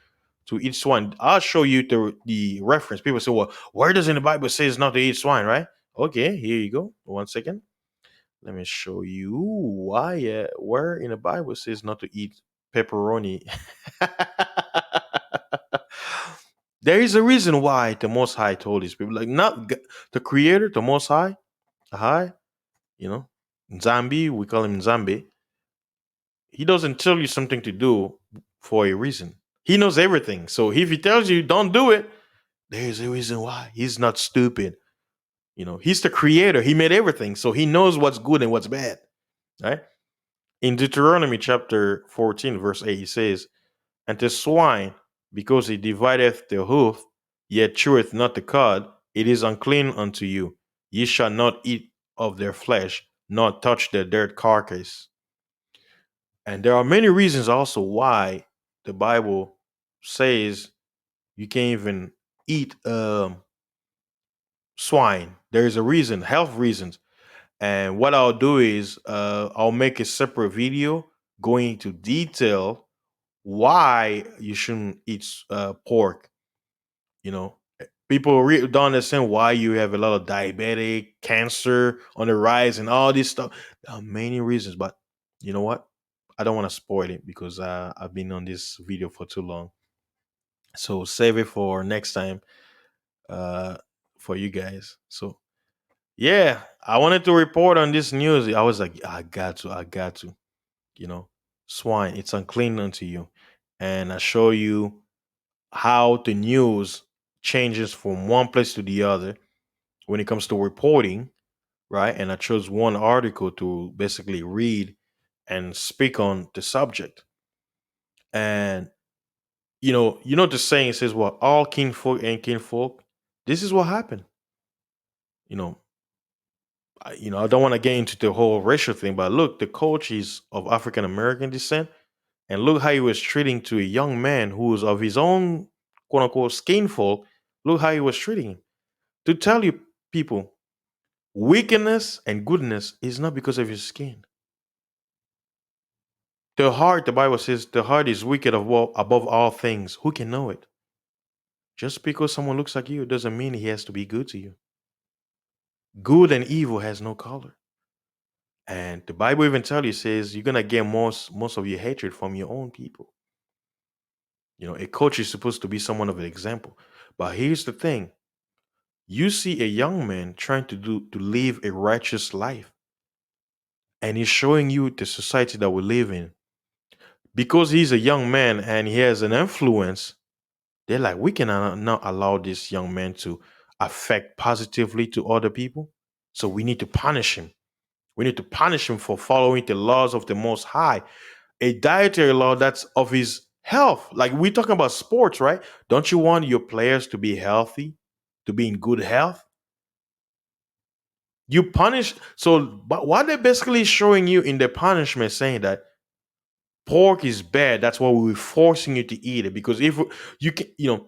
to eat swine. I'll show you the reference. People say, well, where does in the Bible says not to eat swine, right? Okay, here you go. 1 second. Let me show you why. Where in the Bible says not to eat pepperoni. There is a reason why the Most High told these people, like not the Creator, the Most High, you know, Zambi, we call him Zambi. He doesn't tell you something to do for a reason. He knows everything. So if he tells you don't do it, there's a reason why. He's not stupid. He's the creator. He made everything. So he knows what's good and what's bad. Right? In Deuteronomy chapter 14, verse 8, he says, "And the swine, because it divideth the hoof, yet cheweth not the cud, it is unclean unto you. Ye shall not eat of their flesh, nor touch their dirt carcass." And there are many reasons also why the Bible says you can't even eat swine. There is a reason, health reasons. And what I'll do is I'll make a separate video going into detail why you shouldn't eat pork, you know, People don't understand why you have a lot of diabetic, cancer on the rise, and all this stuff. There are many reasons, but you know what? I don't want to spoil it because I've been on this video for too long. So save it for next time uh, for you guys. So yeah, I wanted to report on this news. I was like, I got to, you know, swine, it's unclean unto you. And I show you how the news changes from one place to the other when it comes to reporting, right? And I chose one article to basically read and speak on the subject. And the saying says, "Well, all kinfolk and kinfolk." This is what happened. You know, I don't want to get into the whole racial thing, but look, the coach is of African American descent, and look how he was treating to a young man who was of his own quote unquote skin folk. Look how he was treating him. To tell you people, wickedness and goodness is not because of your skin. The heart, the Bible says, the heart is wicked above all things. Who can know it? Just because someone looks like you doesn't mean he has to be good to you. Good and evil has no color. And the Bible even tells you says you're gonna get most of your hatred from your own people. A coach is supposed to be someone of an example. But here's the thing: you see a young man trying to live a righteous life, and he's showing you the society that we live in. Because he's a young man and he has an influence, they're like, we cannot not allow this young man to affect positively to other people. So we need to punish him. We need to punish him for following the laws of the Most High, a dietary law that's of his health. Like we're talking about sports, right? Don't you want your players to be healthy, to be in good health? You punish. So, but what they're basically showing you in the punishment, saying that pork is bad. That's why we're forcing you to eat it. Because if you can,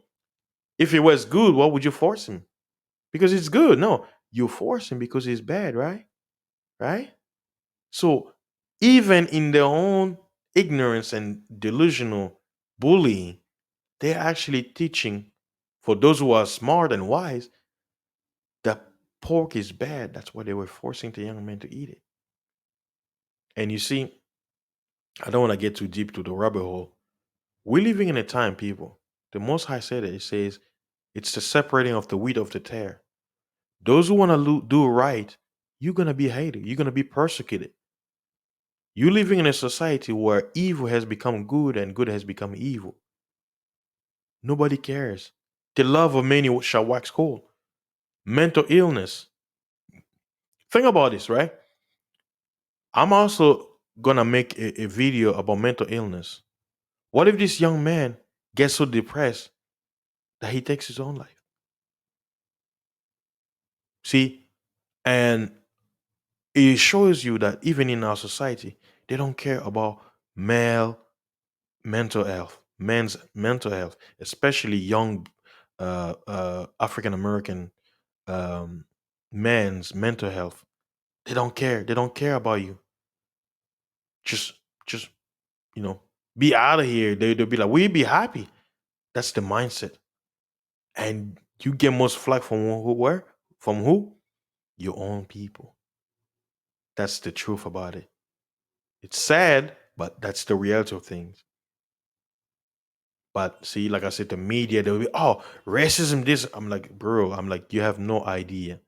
if it was good, why would you force him? Because it's good. No, you force him because it's bad, right? Right? So even in their own ignorance and delusional bullying, they're actually teaching for those who are smart and wise that pork is bad. That's why they were forcing the young men to eat it. And you see, I don't want to get too deep to the rabbit hole. We're living in a time, people. The Most High said it. It says it's the separating of the wheat of the tare. Those who want to do right, you're gonna be hated. You're gonna be persecuted. You're living in a society where evil has become good and good has become evil. Nobody cares. The love of many shall wax cold. Mental illness. Think about this, right? I'm also gonna make a video about mental illness. What if this young man gets so depressed that he takes his own life? See, and it shows you that even in our society, they don't care about male mental health, men's mental health, especially young African American um, men's mental health. They don't care. They don't care about you. Just, just you know, be out of here. They'll be like, we'll be happy. That's the mindset. And you get most flack from who? Where? From who? Your own people. That's the truth about it. It's sad, but that's the reality of things. But see, like I said, the media, they'll be, oh, racism, this. I'm like, bro, I'm like, you have no idea.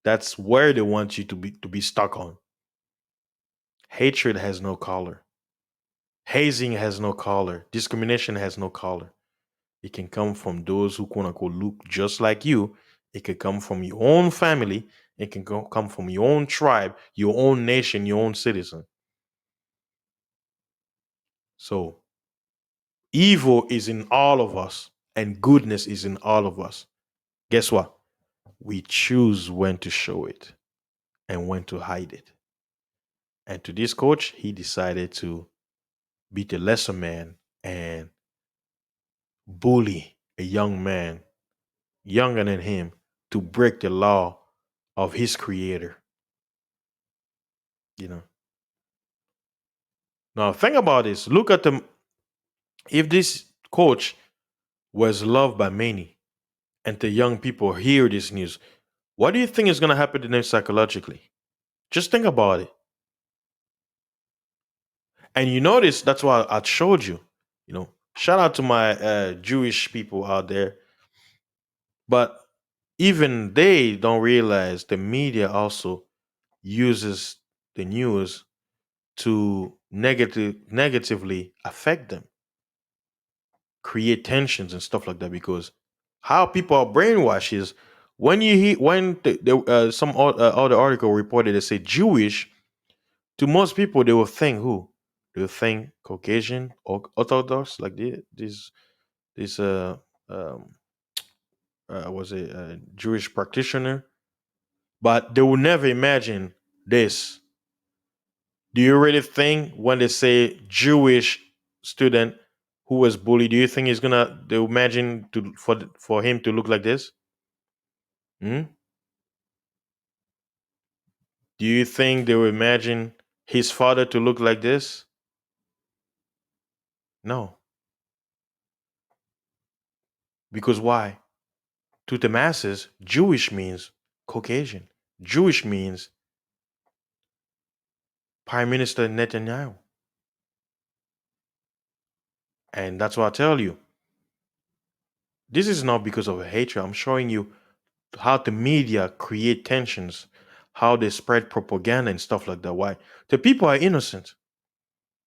That's where they want you to be stuck on. Hatred has no color. Hazing has no color. Discrimination has no color. It can come from those who quote unquote look just like you. It can come from your own family. It can come from your own tribe, your own nation, your own citizen. So evil is in all of us, and goodness is in all of us. Guess what? We choose when to show it and when to hide it. And to this coach, he decided to be the lesser man and bully a young man younger than him to break the law of his creator. You know. Now think about this. Look at them. If this coach was loved by many, and the young people hear this news, what do you think is going to happen to them psychologically? Just think about it. And you notice that's why I showed you. Shout out to my Jewish people out there, but even they don't realize the media also uses the news to negatively affect them, create tensions and stuff like that. Because how people are brainwashed is when you hear when some other article reported they say Jewish, to most people they will think who, they will think Caucasian or Orthodox, like this um was a Jewish practitioner, but they will never imagine this. Do you really think when they say Jewish student who was bullied, do you think he's gonna they imagine for him to look like this? Hmm? Do you think they will imagine his father to look like this? No, because why? To the masses, Jewish means Caucasian. Jewish means Prime Minister Netanyahu, and that's what I tell you. This is not because of hatred. I'm showing you how the media create tensions, how they spread propaganda and stuff like that. Why? The people are innocent,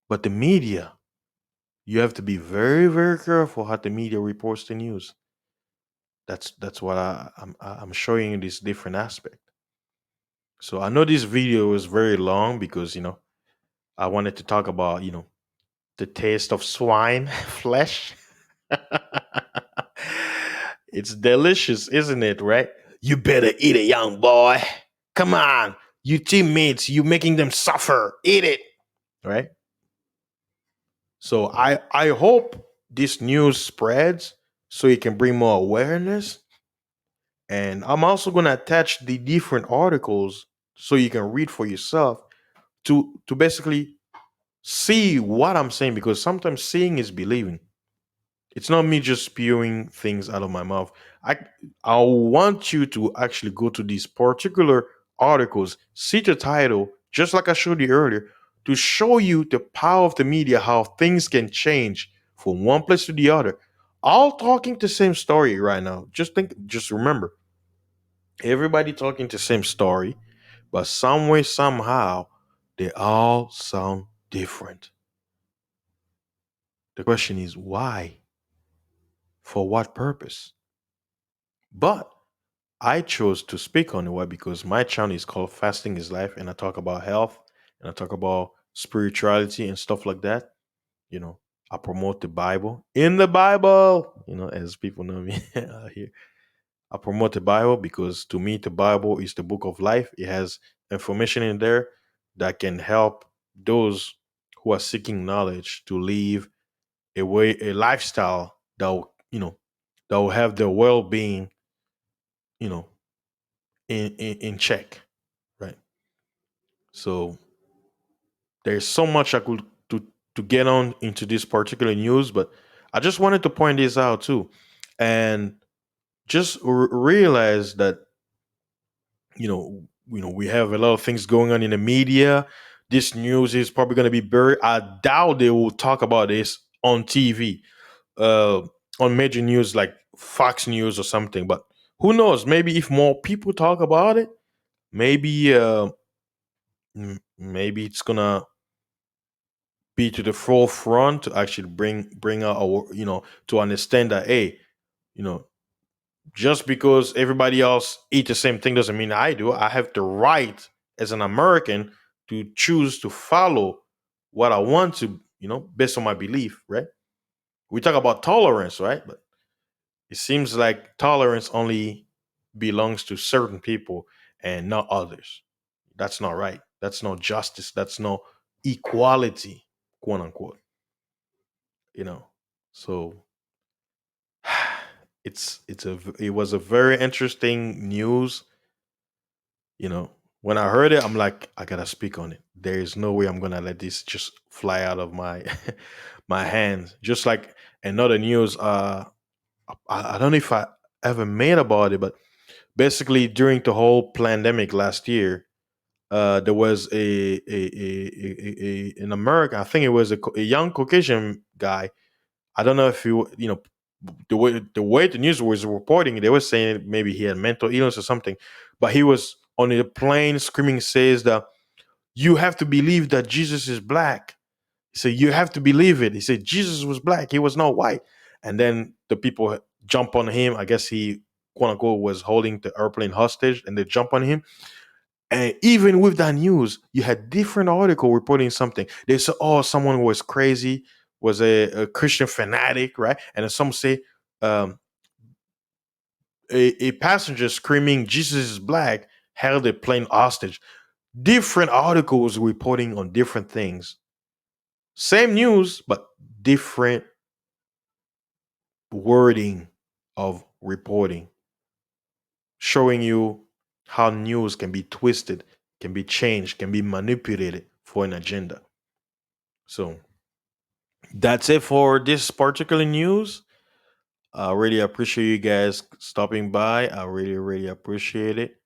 but the media, you have to be very, very careful how the media reports the news. That's what I'm showing you this different aspect. So I know this video is very long because I wanted to talk about the taste of swine flesh. It's delicious, isn't it? Right? You better eat it, young boy. Come on, you teammates, you making them suffer. Eat it, right? So I hope this news spreads so it can bring more awareness. And I'm also gonna attach the different articles so you can read for yourself to basically see what I'm saying, because sometimes seeing is believing. It's not me just spewing things out of my mouth. I I want you to actually go to these particular articles, see the title, just like I showed you earlier, to show you the power of the media, how things can change from one place to the other. All talking the same story right now. Just remember, everybody talking the same story, but some way, somehow, they all sound different. The question is why? For what purpose? But I chose to speak on it. Why? Because my channel is called Fasting is Life, and I talk about health and I talk about spirituality and stuff like that. You know, I promote the Bible in the Bible. As people know me here, I promote the Bible because to me, the Bible is the book of life. It has information in there that can help those who are seeking knowledge to live a lifestyle that that will have their well being, you know, in check, right? So there's so much I could to get on into this particular news, but I just wanted to point this out too, and just realize that we have a lot of things going on in the media. This news is probably going to be buried. I doubt they will talk about this on TV, uh, on major news like Fox News or something. But who knows? Maybe if more people talk about it, maybe maybe it's gonna be to the forefront to actually bring out our to understand that, hey, you know just because everybody else eat the same thing doesn't mean I do. I have the right as an American to choose to follow what I want to, based on my belief, right? We talk about tolerance, right? But it seems like tolerance only belongs to certain people and not others. That's not right. That's not justice. That's no equality, quote unquote. You know. So it was a very interesting news. When I heard it, I'm like, I gotta speak on it. There is no way I'm gonna let this just fly out of my my hands. Just like another news. I don't know if ever made about it, but basically during the whole pandemic last year, there was in America. I think it was a young Caucasian guy. I don't know if you know the way the news was reporting, they were saying maybe he had mental illness or something, but he was on the plane screaming, says that you have to believe that Jesus is black. He said you have to believe it. He said Jesus was black, he was not white. And then the people jump on him. I guess he, quote unquote, was holding the airplane hostage, and they jump on him. And even with that news, you had different article reporting something. They said, "Oh, someone was crazy, was a Christian fanatic, right?" And then some say, um, a passenger screaming "Jesus is black" held a plane hostage. Different articles reporting on different things. Same news, but different wording of reporting, showing you how news can be twisted, can be changed, can be manipulated for an agenda. So that's it for this particular news. I really appreciate you guys stopping by. I really, really appreciate it.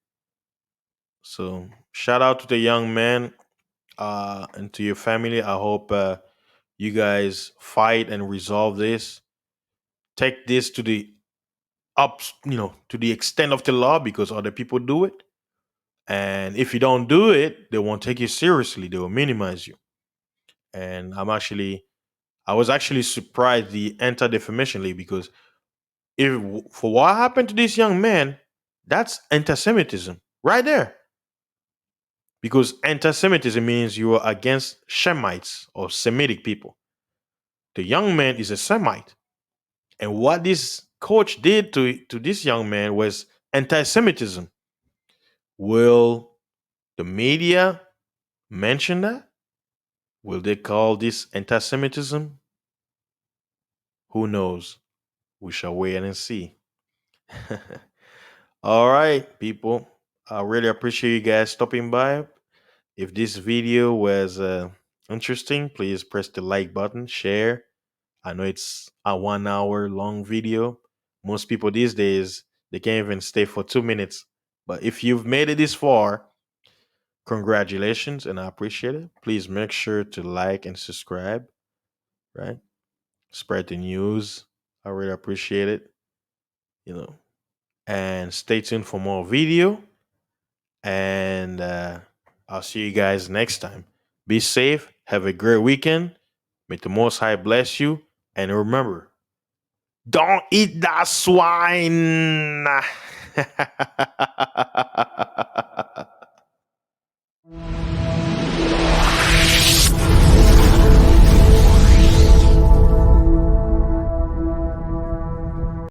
So shout out to the young man and to your family. I hope you guys fight and resolve this. Take this to the to the extent of the law, because other people do it. And if you don't do it, they won't take you seriously. They will minimize you. And I was actually surprised the Anti-Defamation League, because if for what happened to this young man, that's anti-Semitism right there. Because anti-Semitism means you are against Shemites or Semitic people. The young man is a Semite, and what this coach did to this young man was anti-Semitism. Will the media mention that? Will they call this anti-Semitism? Who knows? We shall wait and see. All right, people. I really appreciate you guys stopping by. If this video was interesting, please press the like button, share. I know it's a 1 hour long video. Most people these days, they can't even stay for 2 minutes. But if you've made it this far, congratulations and I appreciate it. Please make sure to like and subscribe, right? Spread the news. I really appreciate it, you know. And stay tuned for more video. And I'll see you guys next time. Be safe. Have a great weekend. May the Most High bless you. And remember, don't eat that swine.